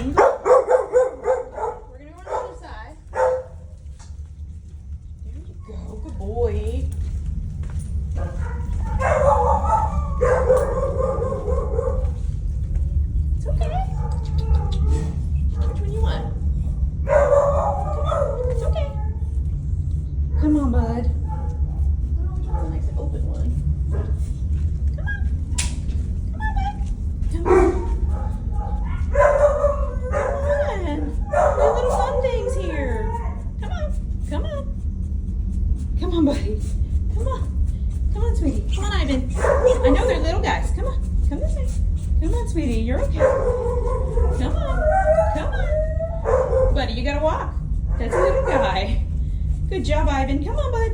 We're gonna go on the other side. There you go. Good boy. It's okay. Which one you want? Come on. It's okay. Come on, bud. Oh, which one's the nice open one? Come on. Come on, bud. Come on. Come on. We're little fun things here. Come on. Come on. Come on, buddy. Come on. Come on, sweetie. Come on, Ivan. I know they're little guys. Come on. Come this way. Come on, sweetie. You're okay. Come on. Come on. Buddy, you gotta walk. That's a little guy. Good job, Ivan. Come on, bud.